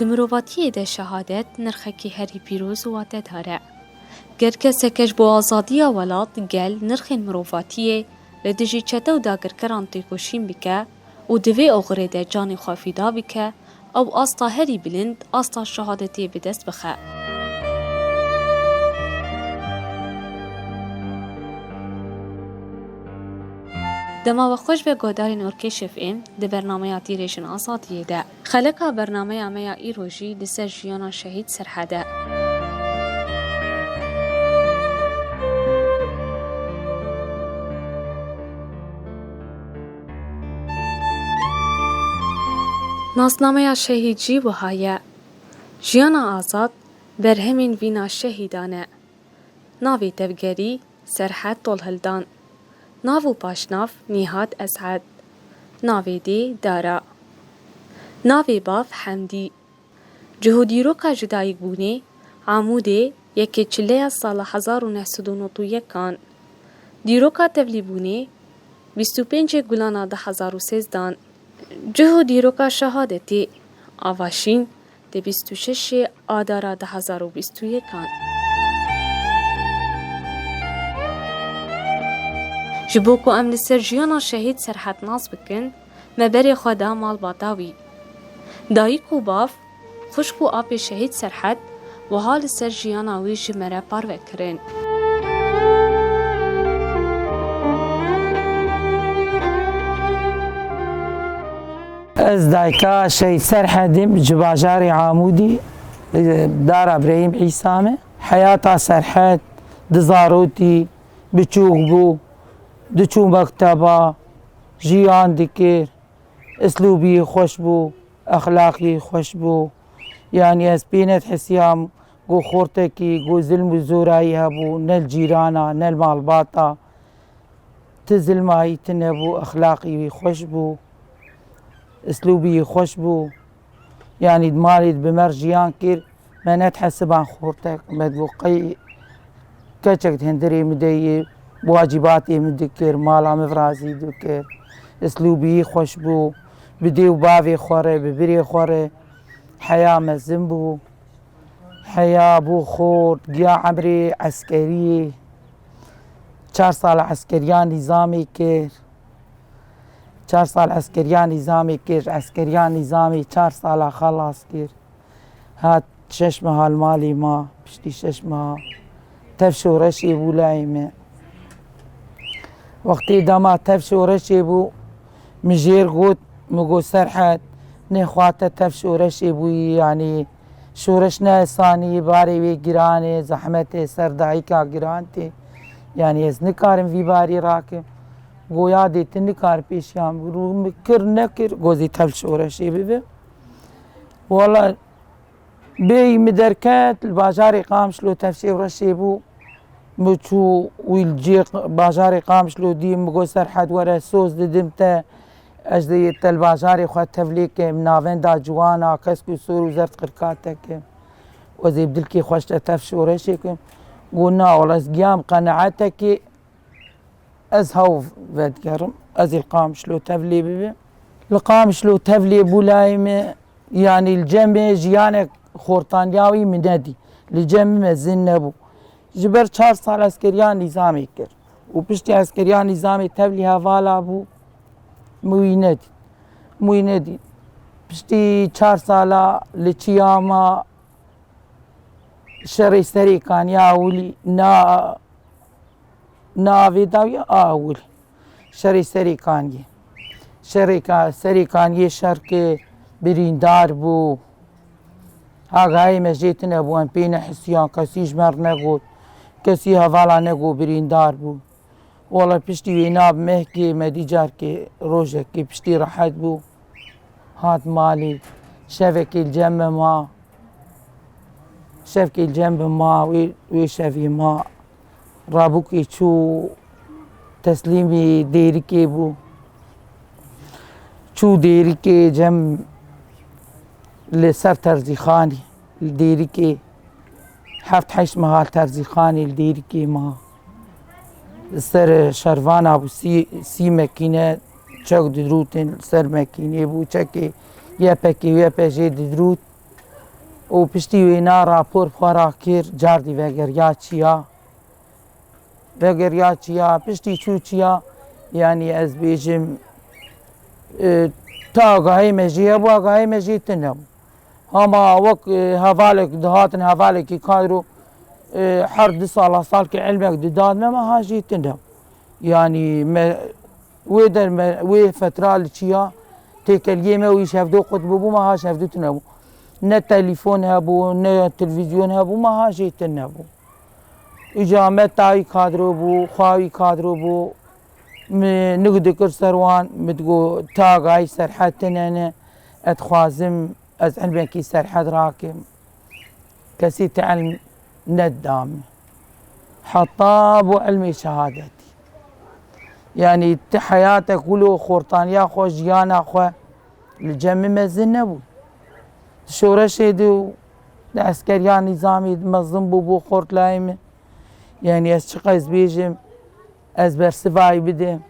دمرواتیه ده شهادت نرخکی هری پیروز و داره. گر کسکش با آزادی ولات گل نرخ مرواتیه لدجی چته و داگرکران تیکوشین بکه و دوی اغره ده جان خافیدا بکه او آستا هری بلند آستا شهادتی بدست بخه. دما و خوش به گوداری نورکی شفیم ده برنامه تیریشن آزادیه ده. خلقا برنامه آمیا ایروژی لسر جیانا شهید سرحده. ناسنامه شهیدجی و هایه جیانا آزاد برهمین وینا شهیدانه ناوی تفگری سرحد طولهلدان ناو پاشناف نیهاد اسعد ناوی دی دارا ناوی باف حمدی جهودی روکا جدایک بونه عموده یکی چله سال 1991 کان دیروکا تبلی بونه 25 گلانا 2013 جهو دیروکا شهادتی آواشین ده 26 آدارا 2021 کان. جبوکو امن سرجیانا شهید سرحد ناز بکن مبری خدا مال باطاوی. دایکو باف خوشکو آب شهید سرحد و حال سرجیانا وی جمره پاروه کرن. از دایکا شهید سرحدیم جباجاری عامودی دار ابراهیم عیسامه حیاتا سرحد دزاروتی بچوغ بو دچو مکتبا جیان دکر اسلوبی خوش بو اخلاقی خوش بو یعنی از بینت حسیام گو خورتکی گو ظلم و زورایی هبو نل جیرانا نل مالباتا تظلمایی تنبو اخلاقی خوش بو اسلوبی خوش بو يعني دمالي بمرجيان كير ما نتحسب عن خورتك مدبوقي كتشك هندري مدي واجباتي مدكر مالا مفرازي دكر اسلوبي خوش بو بدي وبافي خوري ببري خوري حياة مزن بو حياة بو خورد قيا عمري عسكري 4 سال عسكريان نظامي كير 4 سال عسكريان نظامي كير عسكريان نظامي 4 سال خلاص كير هات 6 ماه المالي ما بشتي 6 ماه تفشو رشي بو لايمة وقتي دما تفشو رشي بو مجير قوت مقو سرحت نخواتا تفشو رشي بو يعني شورشنا ثاني باري وي جيراني زحمتي سردايكا جيرانتي يعني از نكارم في باري راكم گویا دیتی نکار پیشیام رو مکر نکر گوزی تل شورشی ببه والا بی مدرکت الباجاری قامش لو تفشی ورشی بو مچو ویلجیق باجاری قامش لو دی مگو سرحد ورا سوز ددمتا اجدی تل باجاری خود تفلیک مناون دا جوانا کسکو سور وزرت قرکاتک وزی بدلکی خوشت تفشی ورشی کم قلنا والله قيام قناعتك از هاو ودگرم از القام شلو تفلي ببي القام شلو تفلي بولايم يعني الجمع جيانك خورطانياوي مندي الجمع زنبو جبر 4 سال عسكريان نظامي كر وبشتي عسكريان نظامي تفلي هوالا بو مويندي بشتي 4 سال لچياما شري سري كان ياولي ناوی داوی آول شری سریکانی سریکانی شر که بریندار بو آگاهی مجیت نبو ان پین حسیان کسیش مر نگود کسی حوالا نگو بریندار بو والله پشتی ویناب مهکی مدیجار که روژه که پشتی راحت بو هات مالی شفك الجنب ما وشفي ما رابوكي شو تسليمي ديركي بو شو ديركي جم لسر ترزيخاني الديركي حفت 8 مهال ترزيخاني الديركي ما سر شروان ابو سی مكينة چك دروتن سر مكينة بو چكي يا بكي يا بجي دروت و پشتی وینا راپور خوارا کر جاردی وگریا چیا پشتی چو چیا یعنی از بیجم تا آگاهی مجیه بو آگاهی مجیه تنم هما وق هفالك دهاتن هفالك كادرو حرد سال كعلمك دداد ما هاجي تنم يعني ما ويدر وي فترة لشيا تكليمه ويشافدو قطبو بو ما ها شافدو تنبو نا تليفون هبو نا تلفزيون هبو ما ها شي تنبو اجا تاي كادرو بو خواوي كادرو بو نقدر سروان متقو تاغاي سرحتن انا اتخوازم از علمكي سرحت راكم كسي تعلم ندام حطاب وعلمي شهادتي يعني حياتك كله خورطان يا خو جيانا خو الجمع مزن نبو شورش دو عسكريان نظامي منظم بو خورط لايمه يعني از شقيز بيجم از برسفاي بدم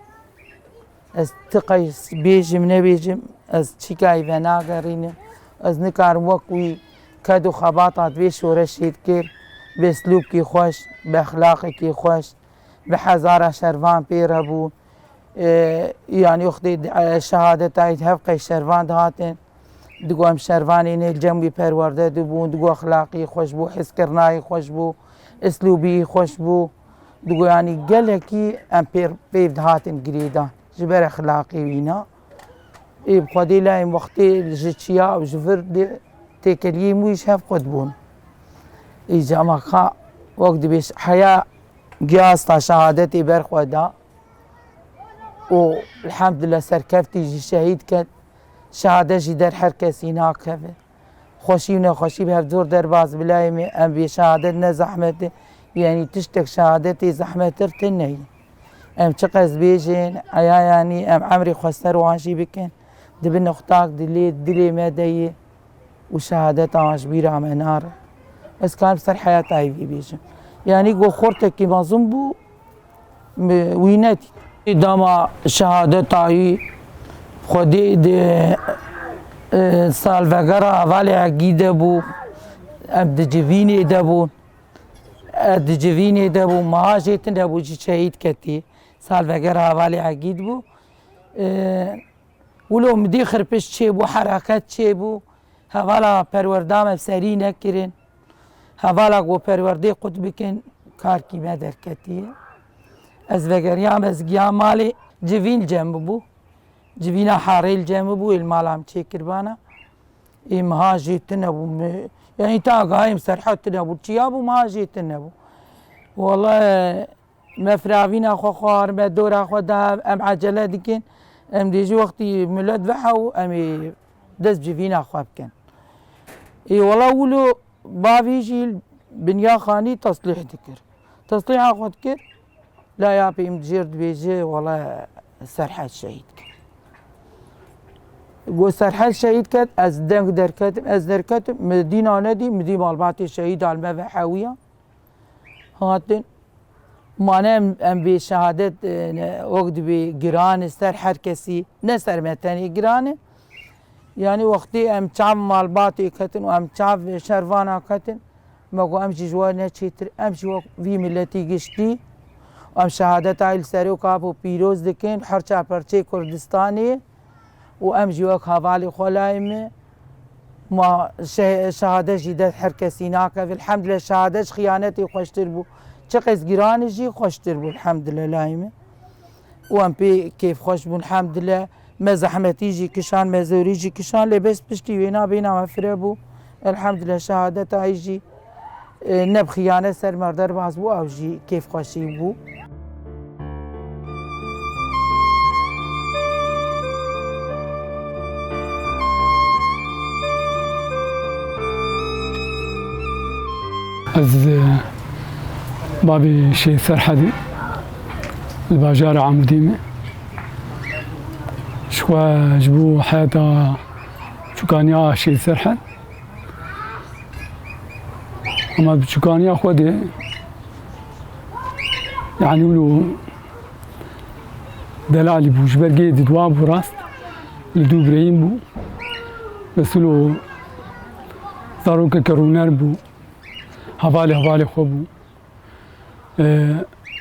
از تقيس بيجم نبيجم از شكاي فناغرين از نكار وكوي كادو خباطات بي شورش كير باسلوبكي خوش باخلاقكي خوش بحزارة شرفان بيربو يعني اختي شهادة تايت هفقي شرفان دهاتن دقو ام شرفانين الجنبي پرورده دبون دقو اخلاقي خوش بو حس كرناي خوش بو اسلوبي خوش بو دقو يعني قلكي ام بيف دهاتن قريدان جبر اخلاقي وينا اي بخدي لايم وقتي جتشيا وجفر تكليم ويش هف قدبون اي جامعة وقت بيش حياة قياستا شهادتي برخودا والحمد لله سركفتي جي شهيد كت شهادة جي در حركسي ناكفه خوشي ونخوشي بهف دور درباز بلايمي ام بي شهادة نزحمتي يعني تشتك شهادتي زحمتر تنهي ام چقز بيجين ايا يعني ام عمري خسر وعاشي بكن دبن اختاق دلي مدي وشهادتها عاش بيرا منار بس كان بسر حياتي هاي بيجين يعني قو خورتك كي مظلوم بو ويناتي داما شهادتي خودي دي سال وغرا والي عقيدة بو ام دجويني دبو دجويني دبو مهاجتن دبو جي شهيد كتي سال وغرا والي عقيد بو ولو مدي خربش چه بو حركات چه بو هوالا پروردام سري نكرن هوالا قو پرورده قد بكن كاركي ما دركتي از وگريام از گيام مالي جوين جنب بو جوينا حاريل جنب بو المالام چه كربانا اي مهاجتن بو يعني تا قايم سرحتنا بو چيابو مهاجتن بو والله مفراوين اخو خوار ما دور اخو دا ام عجله دكن ام ديجي وقتي مولد وحو امي دز جوين اخو بكن اي والله ولو بافيجي بنيا خاني تصليح ذكر تصليح اخو ذكر لا يا بيم جيرد بيجي والله سرحة شهيد قو سرحة شهيد كت از دنك دركتم از دركتم مدينة ندي مدي مالباتي شهيد على المذا حاوية هاتن مانا ام بشهادة وقت بجيران سر حركسي نسر متاني جيران يعني وقتي ام تعب مالباتي كتن وام تعب شرفانا كتن ما قو امشي جوانا تشيتر امشي وقت في ملتي قشتي وام شهادة عيل سريو كابو بيروز دكين حرشا برشي كردستاني وامشي وقت هوالي خلايمي ما شهادة جديد حركسي ناكا الحمد لله شهادة خيانتي خوشتر بو چقز جيراني جي خوشتر بو الحمد لله لايمي وام بي كيف خوش بو الحمد لله ما زحمتي جي كشان ما زوري جي كشان لبس بشتي وينا بينا مفري بو الحمد لله شهادة جي نب خيانة سر مردر باز بو او جي كيف خوشي بو از بابي شي سرحدي الباجار عموديمة شكوا جبو حياتا شكانيا شي سرحد اما بشكانيا خودي يعني ولو دلالي بو جبرقي دواب وراست لدو بريم بو بس ولو ضروك كرونر بو هبالي خوبو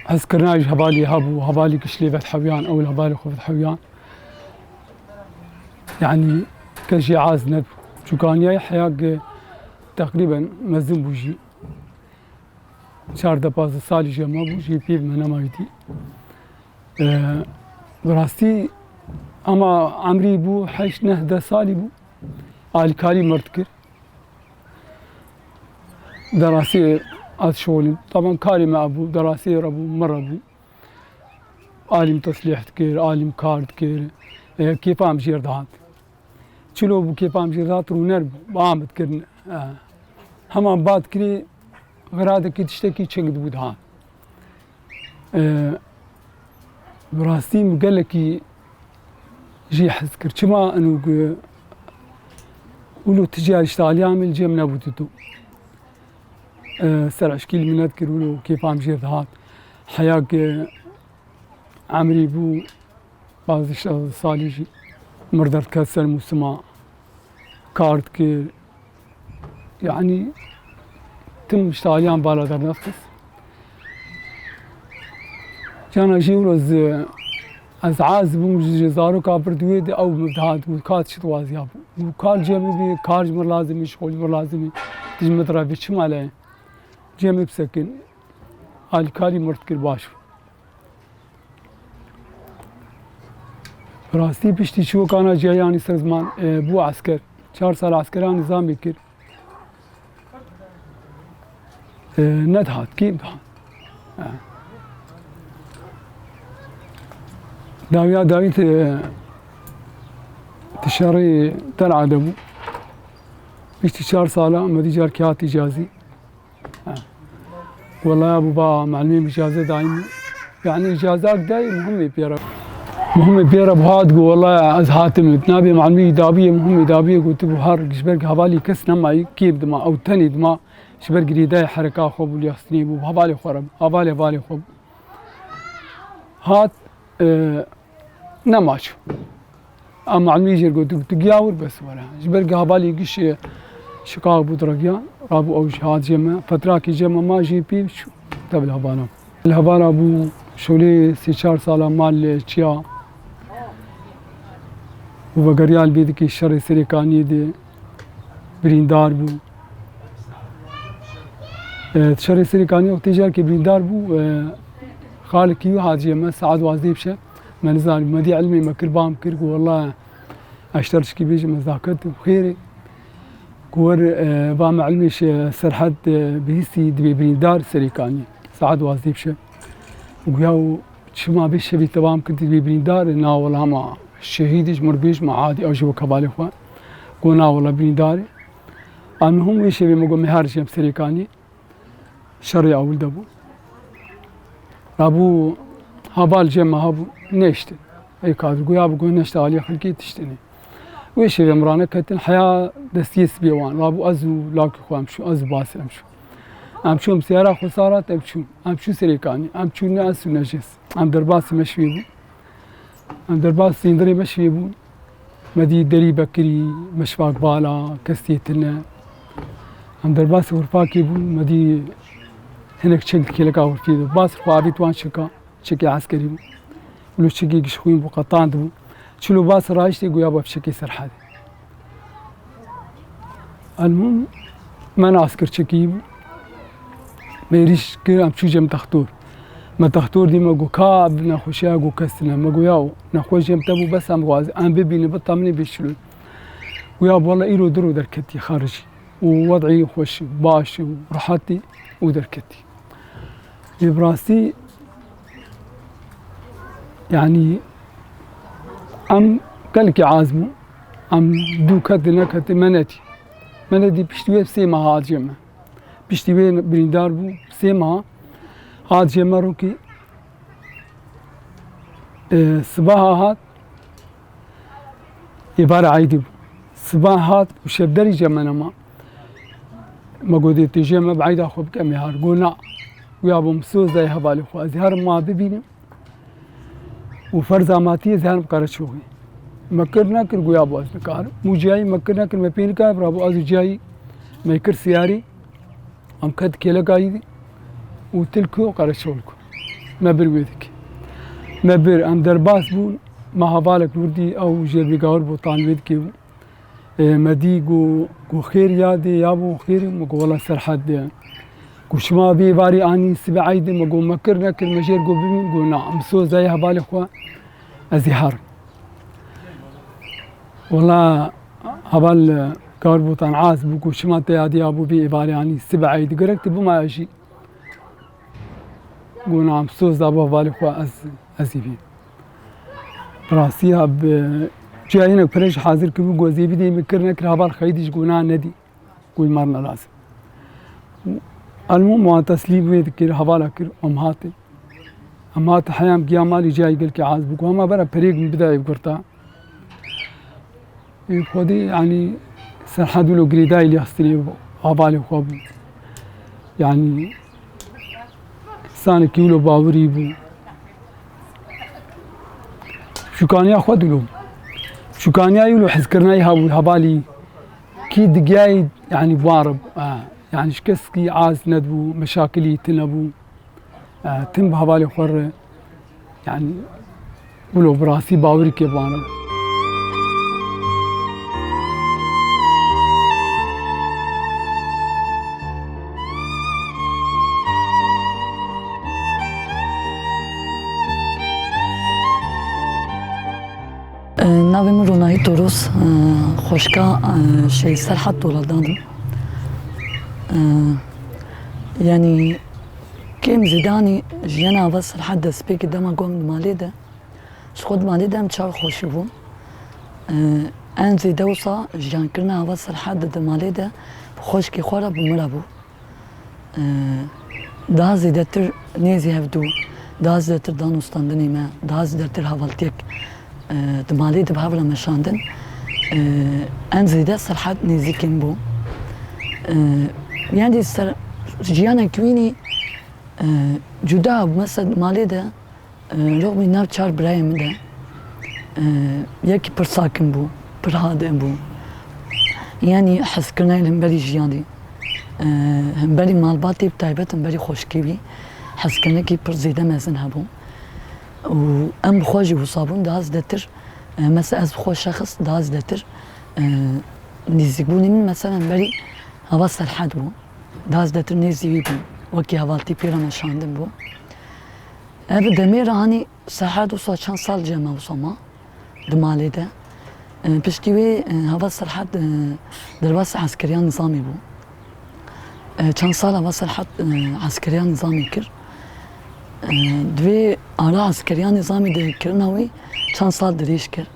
حس كرناج هبالي هابو هبالي كشليفة حويان أو هبالي خوفة حويان يعني كل شيء عاز ندب شو كان جاي حياة تقريبا مزن بوجي شهر دباز سالي جمع بوجي بيب من مايتي براستي أما عمري بو حيش نهدى سالي بو آل كالي مرتكر دراسي از شغلي طبعا كالي مع ابو دراسي ابو مره ابو عالم تصليح تكير عالم كارد كير كيف عم جير دهات شلو ابو كيف عم جير دهات رونر عم تكرن هما بعد كري غراده كي تشتكي تشنقد بودها براستي مقلكي جي حذكر كما انو ولو تجي اشتغل يعمل جيم نابوتو سرع شكيل من اذكر ولو كيف عم جير هات حياة عمري بو بعض الشغل صاليجي مردر كسر مسمى كارد كير يعني تم اشتغاليان بالا در نفس كان اجي ولوز از عاز بو جزارو كابر دويد او مبدهات وكات شتواز يابو وكال جيبي بي كارج مر لازمي شغل مر لازمي تجي مدرا بيش مالي جيمي بسكن الكالي مرتكر باشو راستي بيشتي شو كان جاياني سر زمان بو عسكر 4 سال عسكران نظام بكر ندهات كيف دهات داويا داويت تشاري تلعب ابو بيشتي 4 سال مدي جار كيات اجازي والله يا ابو با معلمين اجازه دايما يعني اجازات دايما مهمه بيرا بهاد والله از هاتم تنابي معلمي دابيه مهمه دابيه قلت بهار شبرك هبالي كسنا ما كيف دما او تاني دما شبرك ريداي حركه خوب والياسني بو هبالي خرب هبالي خوب هات نماش اما معلمي جير قلت تجاور بس ولا شبرك هبالي قش شقاق بودرقيان رابو او شهاد جمع فتراكي جمع ما جي بي شو تبع الهبانا ابو شولي 4 سال مال تشيا وبقريال بيدكي الشر سريكاني دي بريندار بو الشر سريكاني وتجار كي بريندار بو خالك يو هاد جمع سعد وازدي بشه منزل مدي علمي مكر بام كرك والله اشترش كي بيجي مذاكرت بخيري كور با معلمش سرحد بهيسي دبي بريندار سريكاني سعد وازدي بشه وياو شما بيش بي تمام كنت بي بريندار نا والله ما الشهيدش مربيش ما عادي او جو كبالي اخوان قونا والله برينداري المهم ويش بي مقو مهارش سريكاني شري اول دبو ابو هبال جمع هبو نشت اي كادر قويا بقو نشت علي خلقي تشتني ويش بي مرانا كتن حياة دستيس بيوان ابو ازو لاكي خو امشو ازو باسي امشو امشو مسيارة خسارات امشو سريكاني امشو ناس ونجس ام درباسي مشوي بو ام درباس سيندري مشوي بو مدي دري بكري مشفاك بالا كستيتنا ام درباس ورفاكي بو مدي هناك شنك كيلكا ورفيدو باس رفابي توان شكي عسكري بو ولو شكي قشخوين بو قطان بو شلو باس رايشتي قويابا بشكي سرحادي المهم ما عسكر شكي بو ميريش كير ام شو جم تختور ما تختور دي ما جو كاب نخوشيا جو كسنا ما جو ياو نخوش جم تبو بس ام غاز ام بيبيني بطمني بيشلو ويا والله إيرو درو دركتي خارجي ووضعي خوش باش وراحتي ودركتي براسي يعني ام قالك عازمو ام دوكت نكت منتي بشتوي بسيما هاد جمع بيشتوي بريندار بو سيما هاد جمرو كي صباحا هات يبار عيدي بو صباح هات وشبدري جمنا ما قودي تجمع بعيد اخو بكم يهار قلنا ويابو مسوز زي هبالي خو ازهار ما ببيني وفرزا ماتي زهر بقرشوغي مكرنا كر ويابو ازنكار مو جاي مكرنا كر مبين كار برابو ازو جاي ميكر سياري أم كد كيلا قايدي وتلكو قرشولكو ما برويدك ما بر أم درباس بون ما هبالك وردي أو جربي قاور بوطان ويدكي مدي قو خير يادي يابو خير مقو والله سرحد قو شما بي باري آني سبعيدي مقو مكر نكر مجير قو بمين قو نعم سو زي هبالي خوا أزيهار والله هبال قاور بوطان عاز بقو شما تيادي يابو بي باري آني سبعيدي قرقت بما أجي قو نعم سو زابو هبالي خوا أزيبي راسيها جاينا بريش حاضر كبو جوزي بدي مكرنا كرهبال خيديش قونا ندي قول مرنا لازم المهم ما تسليب ويد كير هبالا كير أمهات حيام قيامالي جاي قال كي عاز بقو هما برا بريق من بداية بقرطا خودي يعني سرحدوا له قريداي اللي يخصني هبالي خوابو يعني سانة كيلو باوري بو شو كان ياخذ له شو كان يقولوا حز كرنايها والهبالي كي دقايد يعني بوارب يعني شكسكي عاز ندبو مشاكلي تنبو تم بهبالي خور يعني ولو براسي باوري كي بوارب ناوی من رونایی توروس خوشکا شی سرحد دولداندم يعني كيم زيداني جينا بس لحد سبيك دما قوم مالي ده شخود مالي ده متشار خوشي بو ان زي دوصة جيان كرنا بس لحد مالي ده خوش كي خورا بمرا بو daha زيدتر نيزي هفدو daha زيدتر دانو ستاندني ما daha زيدتر هفالتيك دمالي دبهابلا مشاندن ان زيدا سرحات نيزي كيم بو يعني جيانا كويني جدا بمسد مالي ده رغم ناو چار برايم ده يكي پر ساكن بو پر هادئ بو يعني حس كرنا هم بري جياني هم بري مالباتي بتايبت هم بري خوشكي بي حس كرنا كي پر زيدا مزن هبو و ام بخواجي وصابون داز دتر مثلا از بخواج شخص داز دتر نزيك بوني من مثلا بري هوا سرحد بو داز دتر نزيوي بو وكي هوالتي بيرا مشاندن بو اب دمير هاني سرحد وصا چند سال جمع وصما دمالي ده پشتیوی هوا سرحد درباس عسكريان نظامي بو چند سال هوا سرحد عسكريان نظامي كر دوی آلا عسكريان نظامي ده کرناوی چند سال دريش كر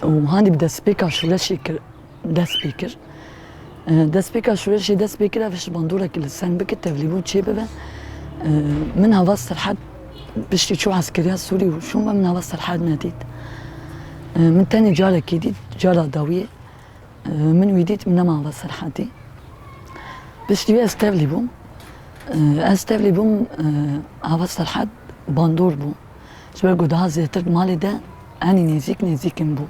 وهاني بدست بيكا شورشي كر دست بيكر دست بيكا شورشي دست بيكر فيش بندورة كل سن بك تفليبو چه ببه من هوا سرحد بشتي شو عسكريان سوري وشو من هوا سرحد ناديت من تاني جارة كيديت جارة داوية من ويديت من ما هوا سرحدي بشتي استفليبو استفليبو هوا سرحد باندور بو شبه قدها زيتر مالي ده اني نزيكن بو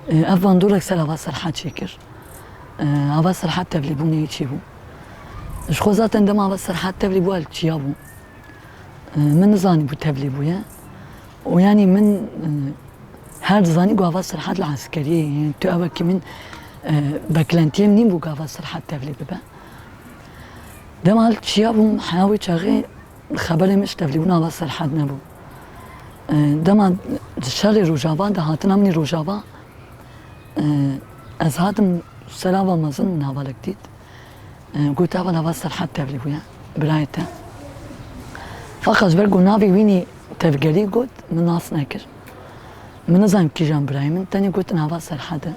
اف باندور اكسر هوا سرحد شكر هوا سرحد تفليبو نيجي بو شخو ذاتن دم هوا سرحد تفليبو الجيابو من زاني بو تفليبو يا ويعني من هر زاني قو هوا سرحد العسكرية يعني تو اوكي من بكلانتيم نيم بو هوا سرحد تفليبو با دم الجيابو حاوي شاغي خبري مش تفليبو هوا سرحد نبو دما شاري روجافا ده هاتنا مني روجافا از هاتم سلاوة مزن من هوا لكتيت قلت هوا سرحد تفليبو يا برايته فقط برقو نافي ويني تفقلي قلت من ناس ناكر من نظام كيجان براي من تاني قلت هوا سرحد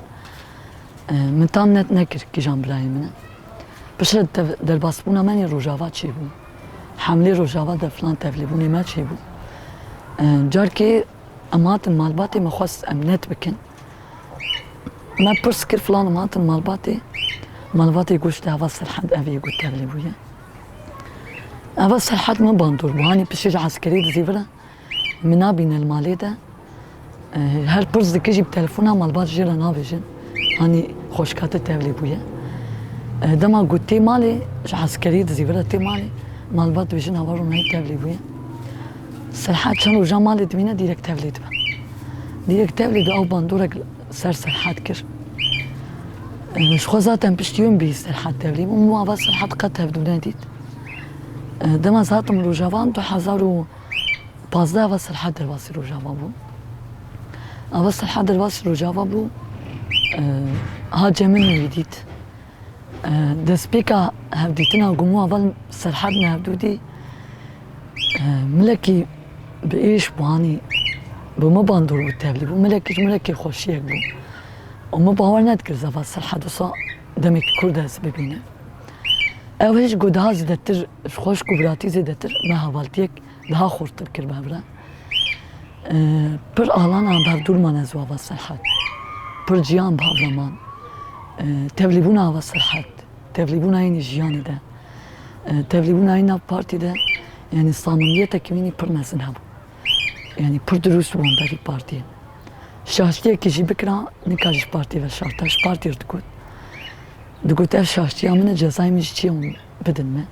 من تامنت ناكر كيجان براي من بشرد در باسبونا ماني روجافا تشيبو حملي روجافا ده فلان تفليبوني ما تشيبو جاركي اماتن مالباتي مخص امنت بكن ما برسكر فلان اماتن مالباتي قوشت هوا سرحد افي قلت تفليبويا هوا سرحد ما باندور بو هاني بشيج عسكري دزيفرا منا بين المالي ده هر برز دكيجي بتلفونها مالبات جيرا نافيجن هاني خوشكات تفليبويا دما قلت مالي عسكري زيفرة مالي مال بات بيجن هورون هي تابلي بويا سرحات شنو جا مالي دمينا ديريكت تابلي دبا ديريكت تابلي دو او باندورك سر سرحات كر مش خوزاتن بشتيون بي سرحات تابلي مو بس سرحات قد هبدو ناديت دما زاتم رو جوان تو حزارو بازده و سرحات درواسی رو جواب بو اول سرحات درواسی رو جواب بو ها جمن ويديت دسبيكا هبديتنا قموا اول سرحاتنا هبدودي ملكي بإيش بواني بما باندور بالتابلي بو ملكي خوشيك بو وما باور نذكر زفا سرحات وصا دمك كرده سببينه او هیچ گودها زیدتر خوش کوبراتی زیدتر ما هوالتیک daha خورتر کر بابرا پر آلان آن بردور من از وابا سرحات پر جیان بابرمان تبلیبون آوا سرحات تبلیبون این جیانی ده تبلیبون این پارتی ده yani samimiyet ekimini پر mezin hebu yani پر dürüst olan beri partiye şahsiye kişi bikra nikaj parti ve şartaş parti irtikut دقوت اف شاشتي من جزاي مش تيوم بدن ما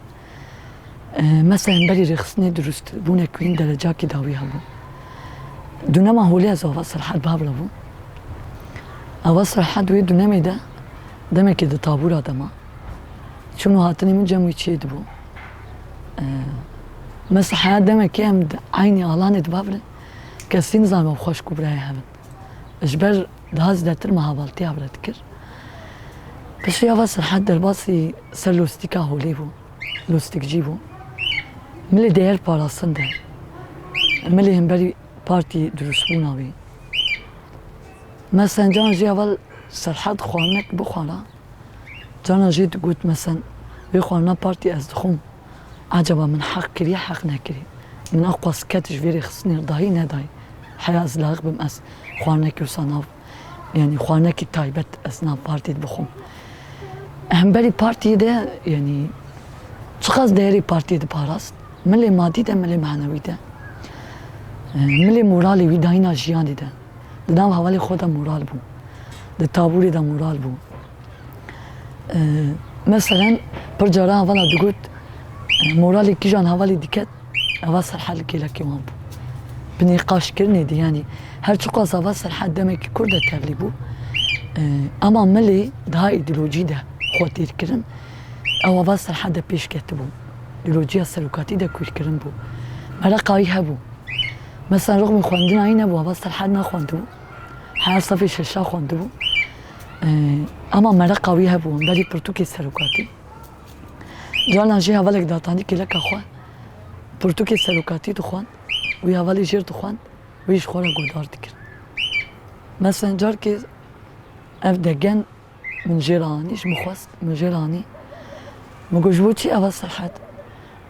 مثلا بري رخصني درست بونا كوين درجة كي داويها بو دونا ما هو لازم اوصل حد بابلا بو اوصل حد وي دونا ميدا دما كده طابور ادما شنو هاتني من جموي تشيد بو مثلا حد دما كام عيني علانت بابلا كسين زعما خوش كبراي هبن اجبر دهاز دتر ما هبلتي عبرت كر بس يا بس لحد الباصي صار له ستيكا هوليبو لو ستيك جيبو ملي داير باراسن ده ملي هم بري بارتي دروسبونا بي مثلا جان جي اول سرحد خوانك بخوانا جانا جيت قلت مثلا بخوانا بارتي از دخوم عجبا من حق كري حق نكري من اقوى سكاتش فيري خصني ضاي نداي حياة زلاغ بمأس خوانك وصناف يعني خوانك تايبت اسنا بارتي بخوم هم بري بارتي ده يعني شخص دايري بارتي ده باراست ملي مادي ده ملي معنوي ده ملي مورالي وي داينا جياني ده دام حوالي خودا مورال بو ده تابوري ده مورال بو مثلا برجارا ولا دقوت مورالي كيجان حوالي ديكت اوصل حل كيلك يوم بو بنقاش كرني دي يعني هر شخص اوصل حد دمك كرده تابلي بو اما ملي ده ايديولوجي ده خوتير كرن او وصل حدا بيش كتبو ايديولوجيا سلوكاتي ده كوير كرن بو مرقاي هبو مثلا رغم خواندنا عين ابو وصل حدنا خواندو حال صفي ششا خواندو اما مرقاوي هبو بالي برتوكي سلوكاتي جانا جي هولك داتاني كلك اخوا برتوكي سلوكاتي دخوان ويا هولي جير دخوان ويش خورا قدار دكر مثلا جاركي اف دقن من جيرانيش مخوست من جيراني مجوجبوتشي اوصل حد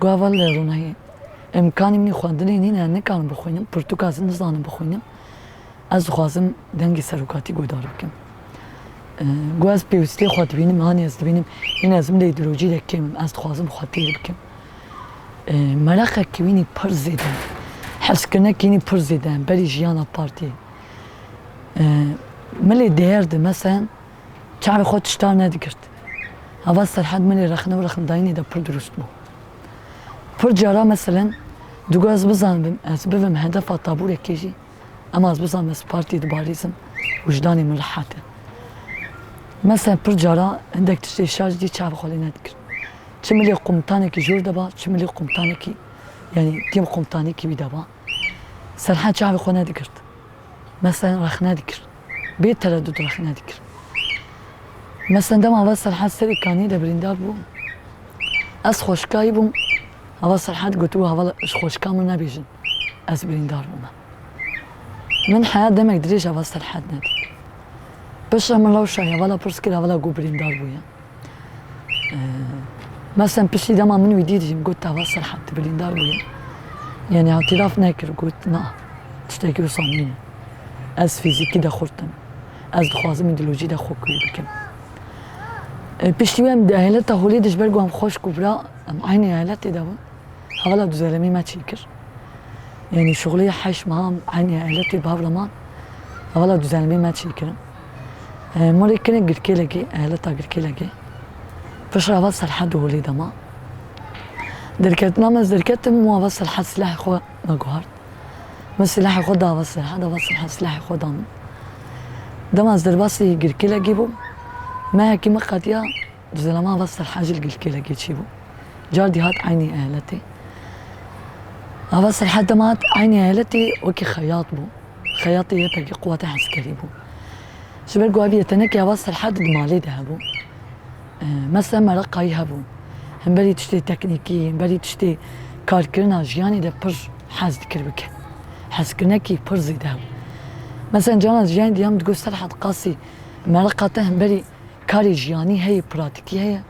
قاول روناي امكاني مني خواندني هنا نكان بخوينم برتقاز نزانم بخوينم از خوازم دنگي سروكاتي قدار بكم قواز بيوستي خوات بينم هاني از بينم هنا ازم دي دروجي دكيم از خوازم خواتير بكم ملاخا كويني برزيدن حس كنا كيني برزيدن بري جيانا بارتي ملي ديرد مثلا شعبي خود تشتار نادقرت اوصل حد ملي رخنا ورخم دايني دا پر درست بو پر جارا مثلا دوغا از بزان از بفهم هدف طابور كيجي اما از بزان بس بارتي دباريزم وجداني مرحاته مثلا پر جارا عندك تشتي شارج دي شعبي خولي نادقر چملي قمطانكي جور دبا چملي قمطانكي يعني تيم قمطانكي بدبا سرحان شعبي خو نادقرت مثلا رخنا دكر بيت تردد رخنا دكر مثلا دم اوصل حد سريكاني ده بريندار بو از خوشكاي بو اوصل حد قلتو هوا خوشكا من نبيجن از بريندار بو من حياة دمك دريش اوصل حد نادي بس من لو شاي ولا برسكر ولا قو بريندار بويا مثلا بشي دما من ويديدي قلت اوصل حد بريندار بويا يعني اعتراف ناكر قلت نا تشتاكي وصانين از فيزيكي ده خورتم از دخوازم ايديولوجي ده خوكوي بكم بشتوام ده عائلتا هولي دش برگو هم خوش كبرا عين عائلتي ده هولا دو زلمي ما تشيكر يعني شغلي حش معهم عين عائلتي بابلمان هولا دو زلمي ما تشيكر موري كنا قركي لقي عائلتا قركي لقي فش هوا سرحد ولي دما دركت نامز دركت مو هوا سرحد سلاح خو نقهر من سلاح خو دا بس هذا بس سلاح خو دام دما درباسي قركيلا جيبو ما هيك ما قد زلمه بس الحاجه القركيلا جيبو جاردي هات عيني اهلتي بس لحد ما عيني اهلتي وكي خياط بو خياطي يبقى قوة عسكري بو شبر قوابية تنكي بس لحد مالي دهبو مثلا مرقة يهبو هم بري تشتي تكنيكي هم بري تشتي كاركرنا جياني ده بر حاز دكربك حاز كرنكي بر زي دهبو مثلا جانا جياني ديام تقول سرحة قاسي مرقة هم بري كاري جياني هي براتيكي هي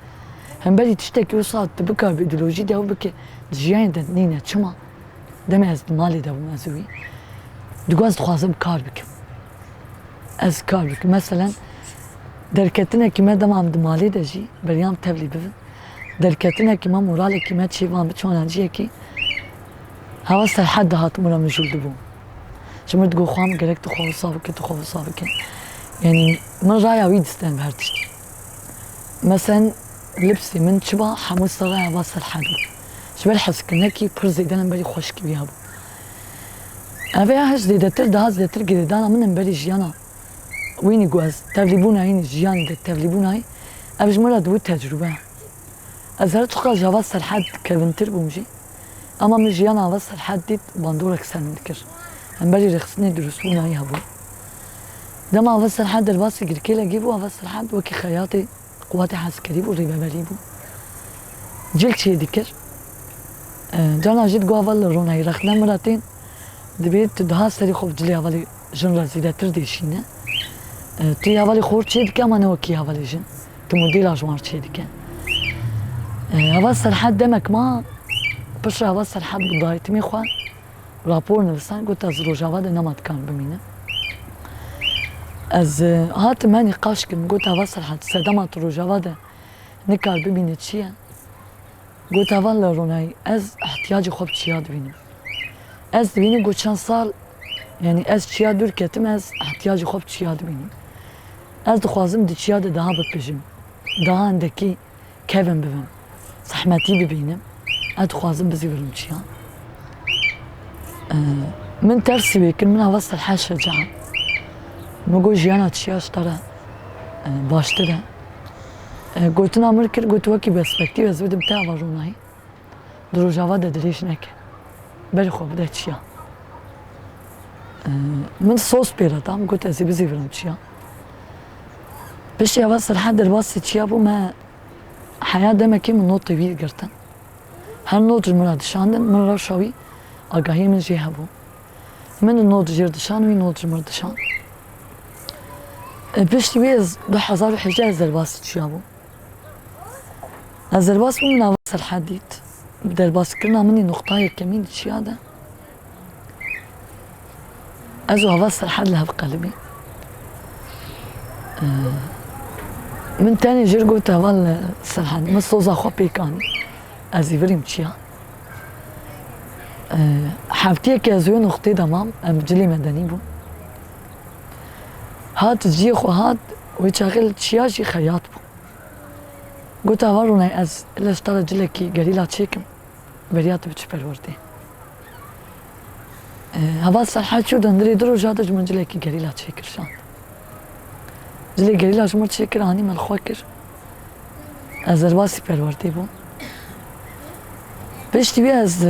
هم بري تشتكي وصاد تبكر بإيديولوجي ده وبكي جياني ده نينا تشما دمي از مالي ده ومازوي دقواز تخوازم كار بكم از كار بكم مثلا دركتنا كما دم عم دمالي ده جي بريام تبلي بفن دركتنا كما مورالي كما تشيفان بتشوانا جي كي هوا سرحد هات مرا من جول دبو شمر تقول خوام قريك تخوف صابك يعني من رايا ويد ستان بهرتشتي مثلا لبسي من شبا حموس صغير هوا سرحد شبه حسكنكي برزي دانا بري خوشكي بيها بو انا فيها هش دي دتر دهاز دتر قدي دانا من بري جيانا ويني قواز تغلبونا هيني جياني دي تغلبونا هاي ابج مرة دوت تجربة ازهرت تقال جواز سرحد كبنتر بومجي اما من جيانا واز سرحد ديت باندورك سن ذكر هم بري رخصني درسونا هاي هبو دما واز سرحد درباسي قركيلا جيبو واز سرحد وكي خياطي قواتي عسكري بو ريبا بريبو جلت شي ذكر جانا جيت قوافل روناي رخنا مرتين دبيت دها سري خوف جلي هوالي جن رزيدة ترديشينه تي هوالي خور تشيد كام أنا وكي هوالي جن تموديل أجمار تشيد كام هوا سرحد دمك ما بش هوا سرحد بضايت مي خوان رابور نفسان قلت از روجاوا ده نمات كان بمينه از هات ماني قاش كم قلت هوا سرحد سدمات روجاوا ده نكار بمينه تشيه قلت والله روناي از احتياجي خوب تشياد بينم از بيني قلت شان صار يعني از تشياد دور كتم از احتياجي خوب تشياد بينم از دخوازم دي تشياد daha ببجم daha عندكي كيفن ببن صحمتي ببينم از دخوازم بزي ورم تشياد من ترسي بيكن من هوصل الحاج شجاعة نقول جيانا تشياد ترى باشتره قلت نامر كر قلت وكي برسبكتيف زود بتاع روناي دروجاوا ده دريش نك بري خو بده تشيا من صوص بيرتام قلت ازي بزي فرم تشيا بش يا بس لحد الباص تشيا بو ما حياة دمكي من نوت طويل قرتن هر نوت المراد شاندن من رشاوي اقاهي من جهه بو من النوت جردشان وي نوت المردشان بش تبيز دو حزار حجاز الباص تشيا بو الزرباس من أوصل الحديد بدأ الباص كلنا مني نقطة كمين شيادة أزو أوصل حد لها بقلبي من تاني جرقو تهوال سرحان من صوزا خوبي كان أزي فريم تشيا حابتي كازوين أختي دمام بجلي مدني بو هات جيخ وهات ويشغل تشياجي خياط بو قلت أوروناي از إلا اشتغل جلكي قليلا تشيكم بريات بتشبر وردي هذا الصراحة شو دندري درو جادج من جلكي قليلا تشيكر شان جلي قليلا جمر تشيكر هاني من خوكر از الواسي بروردي بو بيش تبي از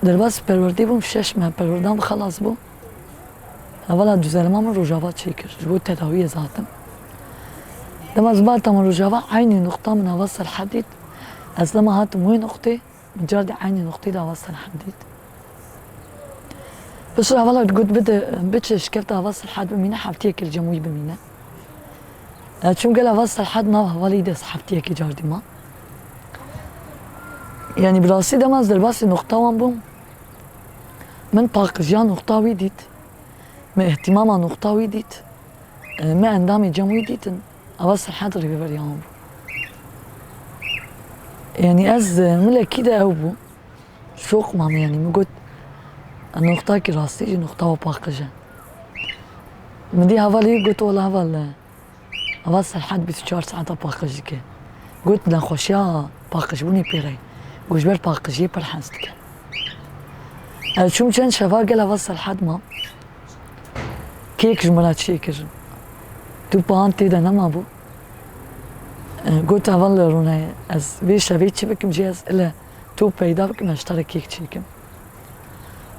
درباسي بروردي بو مشاش ما بروردام خلاص بو اولا جزالما من روجاوا تشيكر جبو تداوية ذاتم لما زبالتا من رجاوا عيني نقطة من أوصل حديد از لما هات موي نقطة مجرد عيني نقطة دا أوصل حديد بس أولا تقول بتش كيف أوصل حد بمينا حبتيك الجموي بمينا شو قال أوصل حد نوه والدس حبتيك جاردي ما يعني براسي دماز درباسي نقطة وان بوم من باقجيان نقطة ويديت من اهتماما نقطة ويديت ما اندامي جموي ديتن أوصل حضري ببريان يعني از ملا كده أو بو شوق مام يعني مقول النقطة كي راسي نقطة وباقجة مدي هوالي قلت والله هوال أوصل حد 24 ساعة باقجة قلت نخوشیا باقش بونی پیره گوشبر باقشی پر حست که چون چند شفا گل وصل حد ما کیک جملات چی کرد تو پان تیده نما بو قلت اول رونه از وی شوی چی بکم جیز الا تو پیدا بکم اشتر کیک چی کم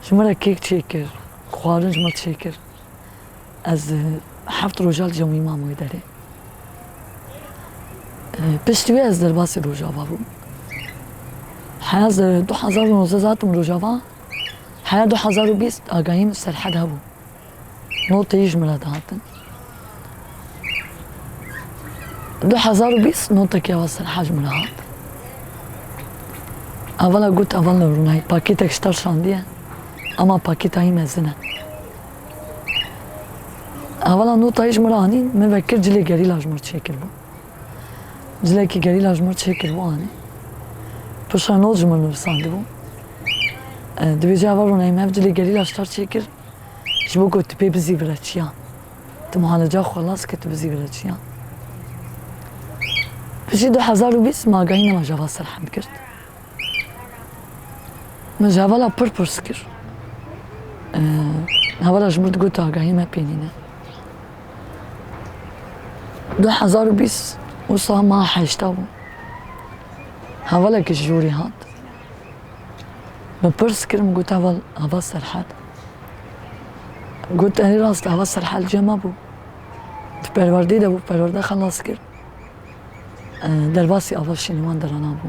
شمرا کیک چی کرد خوارنج مر چی کرد از 7 روزال جمعی ماموی داره پشتوی از درباسی روجاوا بو حیاز 2019 زاتم روجاوا حیا 2020 آگاهیم سرحد هبو نوت يجمل هاتن 2020 نوتا كي وصل حجم لهات اولا قلت اولا روناي باكيتك اشتر شاندية اما باكيتا هي مزنة اولا نوتا يجمل هانين من بكر جلي قري لاجمر تشيكل بو جلي كي قري لاجمر تشيكل بو هاني بشا نوت جمل نرساندي بو دبي جاوا روناي مف جلي قري لاشتر تشيكل جبو قلت بي بزي براتشيان تمعالجا خلاص كنت بزي براتشيان بشي 2020 ما قاينا ما جاوا سرحان كرت ما جاوا لا بربرس كر هوالا جمرت قلت آقاهي ما بينينا 2020 وصا ما حيشتاو هوالا كش جوري هات ببرس كرم قلت هوا سرحان قلت أنا راست هوا سرحان جمع بو پروردی ده بو پرورده خلاص کرد درباسی اول شنیوان درانه بو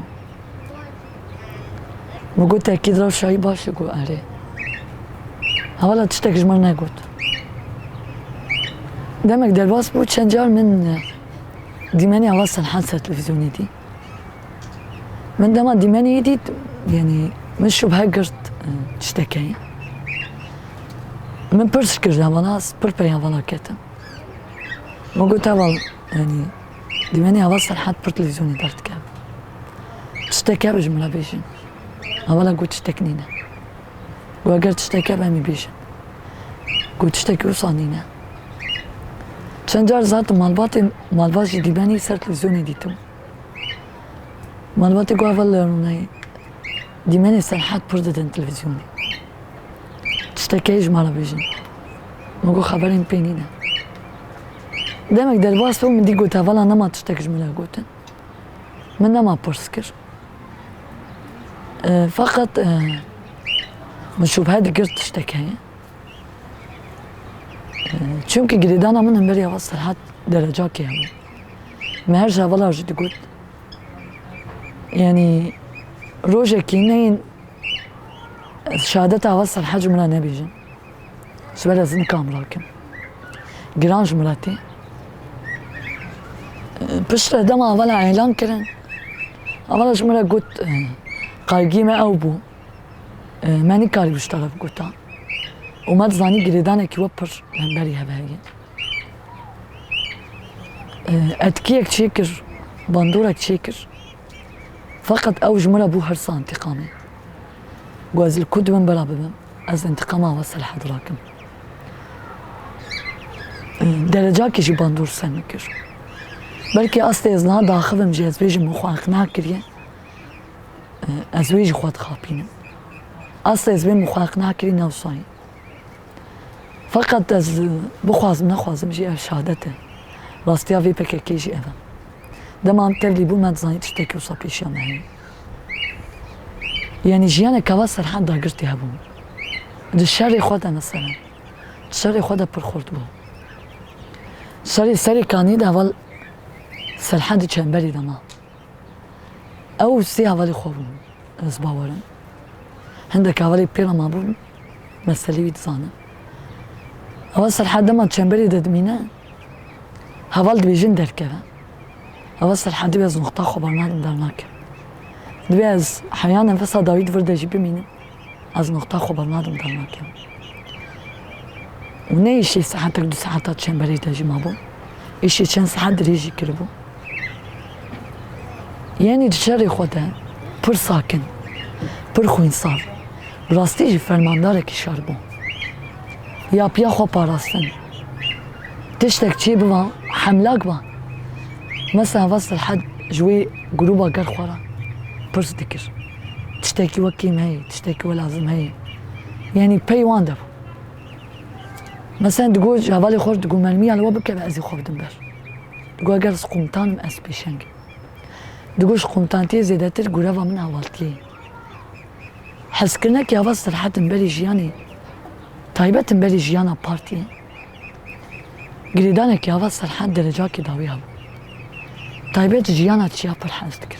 مگو تأکید رو شایی باشه گو اره اولا تشتک جمر نگود دمک درباس بو چند جار من دیمانی اول سنحان سر تلفزیونی دی من دما دیمانی دید یعنی من شبه گرد تشتکی من پرس کرد اولاس پر پی اولا کتم ما قلت اول يعني ديماني اول سنحات بر تلفزيوني دارت كاب تشتكى بجملة بيجن اولا قلت تشتكنينا وقال تشتكى بامي بيجن قلت تشتكي وصانينا تشنجار ذات مالباتي ديماني سر تلفزيوني ديتو مالباتي قو اول روناي ديماني سنحات بر ددن تلفزيوني تشتكي جملة بيجن ما قو خبرين بينينا دمك درباس بو من دي قلت اولا نما تشتك جملة قلتن من نما برسكر فقط من شبهات قرت تشتكي چونكي قريدانا من بري اوصل حد درجاكي هبو ما هرجع اولا جد قلت يعني روجا كينين شهادتها اوصل حد جملة نبيجن شبه زن كامراكم قران جملاتي بشتر دما اولا اعلان کرن اولا جمله قلت قايقيمة او بو ماني كاري بشتغل قلتا وما تزاني قريدانا كي وبر لنبري هباين اتكيك تشيكر باندورك تشيكر فقط او جمله بو هرسا انتقامي قواز الكود من بلا ببم از انتقامها وصل حضراكم درجاكي جي باندور سنكر بلكي أصلي إزنا داخلم جاز بيجي مخواقنا كريه أزويجي خوات خابينم أصلي إزبين مخواقنا كريه نوصاي فقط أز بخوازم نخوازم جي شهادته راستيا في بككي جي أفا دما عم تبلي بو ما تزاني تشتكي وصابيشيا معي يعني جيانا كوا سرحان دا قرتي هبو دي الشري خودا مثلا الشري خودا برخورد بو سري كاني دا اول سرحان دي چنبري دما او سي اولي خوبون از باورن هندك اولي بيرا ما بو مسالي بيتزانا اول سرحان دما چنبري ددمينا هوال دبيجن دركبه اول سرحان دي بيز نقطة خبرنا درناك دبي از حيانا نفسها داويد ورده جيبي مينم از نقطة خبرنا درناك وني شي ساعتك 2 ساعات چنبري دجي ما بو إشي چند ساعت دريجي كربو يعني دشاري خوده پر ساكن پر خوين صار براستي جي فرماندارك شاربو يا بيا خو باراستن تشتك چي بوا حملاك با مثلا وصل حد جوي جروبا قال خورا برس دكر تشتكي وكيم هي تشتكي ولازم هي يعني بي وان دبو مثلا تقول جابالي خور تقول مرمي على وبك بأزي خوف دنبر تقول قرص قمطان مأس بيشنج تقولش قمطانتي زيداتر قرابة من أولتي حس كرناك يا بس صراحة تنبالي جياني طيبة تنبالي جيانا بارتي قريدانك يا بس صراحة درجاكي داويها طيبة جيانا تشيا برحان استكر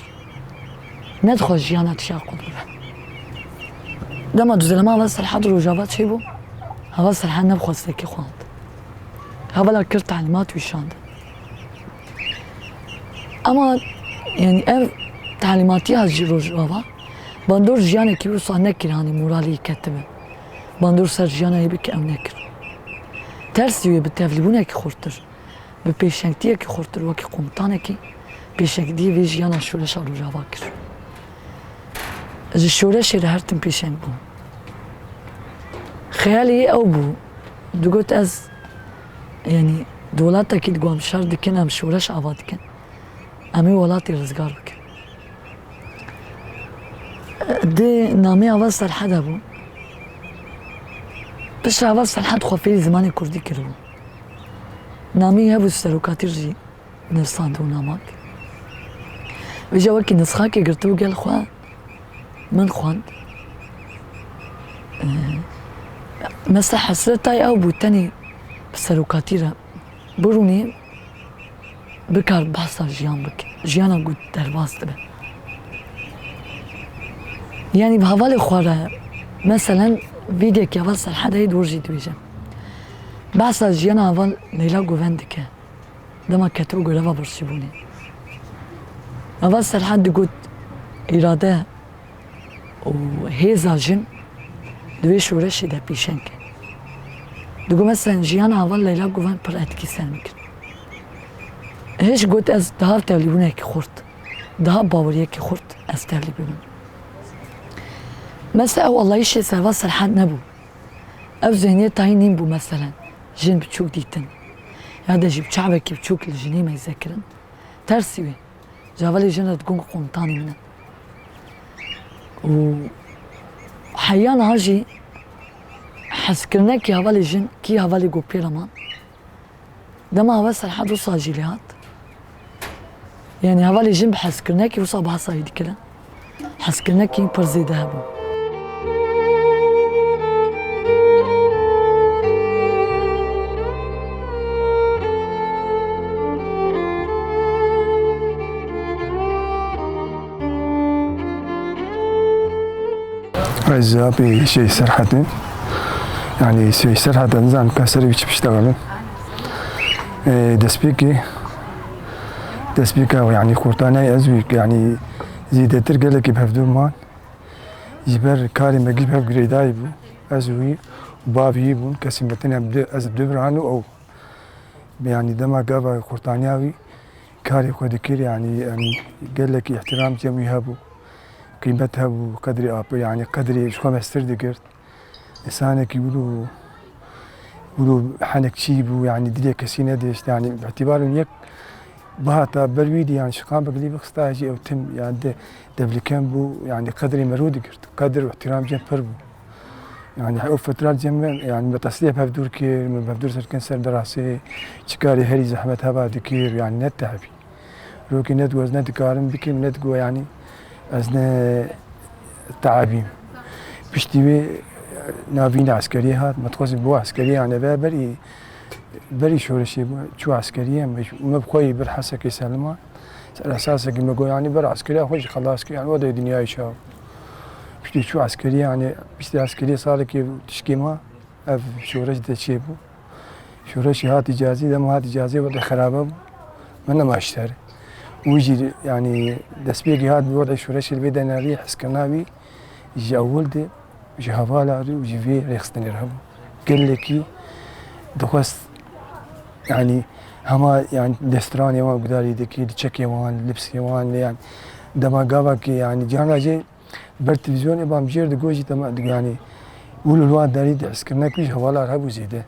ندخل جيانا تشيا قدرة لما دوزلما بس صراحة رجابات شيبو هذا صراحة نبخل سيكي خواند هذا لا كر تعليمات ويشاند أما يعني أنا تعليماتي هالرجابة بندور جيانا كي وصل نكر هاني مورالي كتبه بندور سر جيانا يبكي أو نكر ترسي بتفلبونا كي خورتر ببيشنكتيا كي خورتر وكي قمطانا كي بيشنكتي في جيانا شورش رجابة كر الشورش رهرتم بيشنك بو خيالي أو بو دقوت أز يعني دولاتك كي تقوم شار دكن أم شورش عباد كن أمي ولاتي رزقار بكن دي نامي أوصل حدا بو بس أوصل حد خوفي زماني كردي كربو نامي هبو السلوكاتي رجي نفسان دو نامك ويجا وكي نسخاكي قرتو قال خوان من خواند مثلا حسرتاي أو بوتاني بسلوكاتي بروني بكار بحصة جيان بك جيانا قد درباس تبه يعني بهوالي خوارا مثلا فيديو كي أول حدا يدور جي دويجا بحصة جيانا أول ليلا قوفندك دما كترو قرابا برشيبوني أول حدا قد إرادة وهيزا جن دوي شورشي دا بيشنك دقو مثلا جيانا أول ليلا قوفن پر أتكي سلمكن هيش قلت از دهاب توليبونه كي خورت دهاب باوريه كي خورت از توليبونه مثلا والله يشي سروا صراحة نبو او ذهنية تاين نين بو مثلا جن بتشوك ديتن هذا جيب شعبك كي بتشوك الجنيه ما يذكرن ترسيوي جاوالي جنة تكون قمطاني منها و حيانا هاجي حسكرنا كي هوالي جن كي هوالي قو بيرمان دما هوا صراحة دوصا جيليات يعني هوالي جن بحسكرنا كي وصا بحصا يدي كلا حسكرنا كي برزي دهبو أعزائي شيء سرحتين يعني شيء سرحة نزان كسر بيشتغلون دسبيكا يعني خورتاني أزويك يعني زيد ترجع لك بهفدو مان يبر كاري ما جيب هف جريداي بو أزوي وبابي بون كسمتنا بدأ أزبدبرانو أو يعني دما جابا خورتانياوي كاري خودكير يعني قال لك احترام جميع هبو قيمتها وقدري يعني قدري شو ما استردقرت إنسانك يقولوا حنك شيبو يعني دليا كسينة ديش يعني باعتبار يك بهاتا بالويدي يعني شقام بقلي بخستاجي أو تم يعني دبل كان بو يعني قدري مرود قرت قدر واحترام جنب بو يعني حقوق فترات جنب يعني بتصليح بهدور كير من بهدور سركن سر دراسة شكاري هري زحمتها بعد كير يعني نتعبي روكي ندقو ندقارن بكي ندقو يعني أزنا تعابين بشتوي نافين عسكرية هات ما تخص بوا عسكرية يعني بري شورشي شو عسكرية مش ما بخوي برحسة كيسلمان على أساسه كي ما يعني بر عسكرية خوش خلاص يعني وضع الدنيا يشاو بشتي شو عسكرية يعني بشتي عسكرية صار كي تشكيما أف شورش ده شيبو شورشي هات إجازة ده ما هات إجازة وضع خرابة منا ما اشتري ويجي يعني دسبيقي هاد بوضع شورش البيدنا ريح اسكنابي يجي أول ده يجي هفالا ويجي في ريخستني رهبو قال لكي دخست يعني هما يعني دستران يوان قداري دكي تشك يوان لبس يوان يعني دما قابك يعني جانا جي بالتلفزيون يبقى مجير دقوجي تما يعني ولو الوان داري عسكرنا كيش هفالا رهبو زيده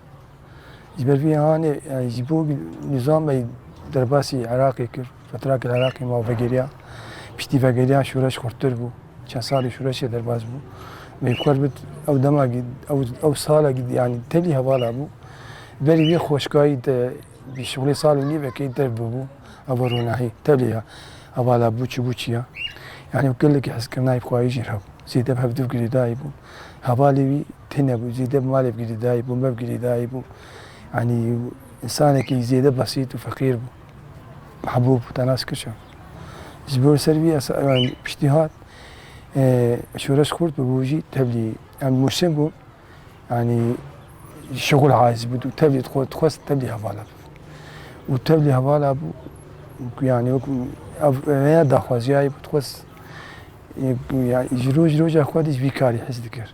يجبر فيها هاني يعني يجيبوه نظام درباسي عراقي كر فتراك العراقي ما فقريا بشتي فقريا شورش خورتر بو چند سالی شورش درباز بو میکر بد او دما او سالا يعني تلي هوالا بو بری بی خوشگاهی بشغل سال نی وکی در بو ابروناهی تليها هوالا بوچی بوچیا يعني بقول لك حس كنا يبقى يجي رهو زيد بهبدو قري دايبو هبالي تنبو زيد مالي بقري دايبو ما بقري دايبو يعني إنسانك زيد بسيط وفقير بو محبوب تناس كشا جبور سربي يعني باجتهاد شورش خورد بوجي تبلي يعني موسم بو يعني شغل عايز بدو تبلي تخص تبلي هوالا وتبلي هوالا بو يعني يا داخوازي هاي بتخص يعني جروج أخواتي بيكاري حس ذكر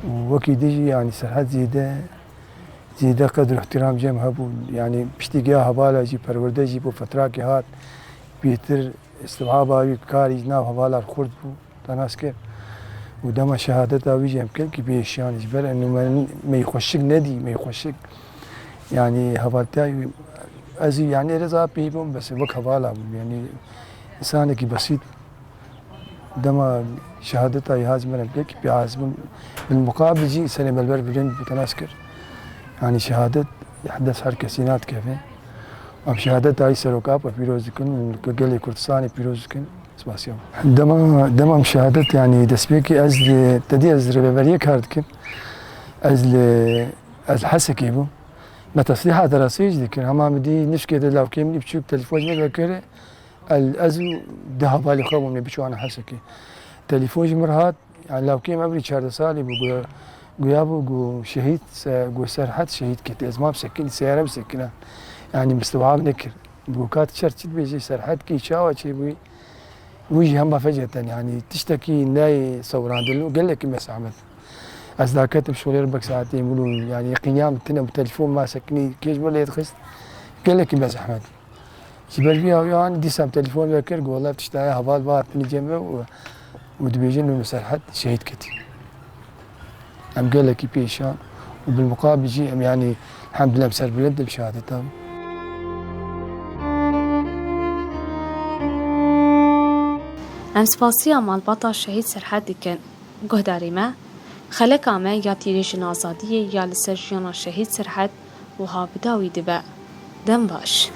ووكي ديجي يعني سرحات زيادة قدر احترام جم هبو يعني بشتيجا هبالا جي پرورده جي بو فتراكي هات بيتر استوعابا بيكاري ناو هبالا الخورد بو تناس كيف ودما شهادتها بيجي يمكن كي بيشان جبر انه ما يخشك ندي ما يخشك يعني هبالتاي ازي يعني رضا بيبون بس وك هبالا يعني انسانك بسيط دما شهادتها يهاجم من البيك بيعازم بالمقابل جي سلم البر برين بتناسكر يعني شهادة يحدث هركسينات كيفين أم شهادتها يسروكاب وبيروزكن قال كردستاني بيروزكن سباسيو دما شهادت يعني دسبيكي أزل تدي أزل ربابرية كاردكن أزل حسكي بو ما تصليح دراسي جدكن هما مدي نشكي لو كيمني بتشوف تلفوز ما بكره الأزو ده بالي خبر من بيشو أنا حسكي تليفوج مرهات يعني لو كيم قبل 4 سالي بقول قيابو قو شهيد قو سرحت شهيد كت أزماب سكين سيارة بسكنة يعني مستوعب نكر بوكات شرط بيجي سرحت كي شاوة شي بوي ويجي هم فجأة يعني تشتكي ناي صوران دلو قال لك بس عمل أصدقائي بشغل 4 ساعات يقولوا يعني قيام تنا بتليفون ما سكني كيش ولا يتخست قال لك بس أحمد جبل فيها يعني دي سام تليفون بكر والله بتشتغل هبال بات من جنبه ودبيجين المسرحات شهيد كتير أم قال لك بيشان وبالمقابل جي يعني الحمد لله مسر بلد بشهادته ام سپاسیا مالباتا شهید سرحد دکن گهداری ما خلق آمه یا تیریجن آزادیه یا لسر جیانا شهید سرحد و ها بداوی دبا دم باش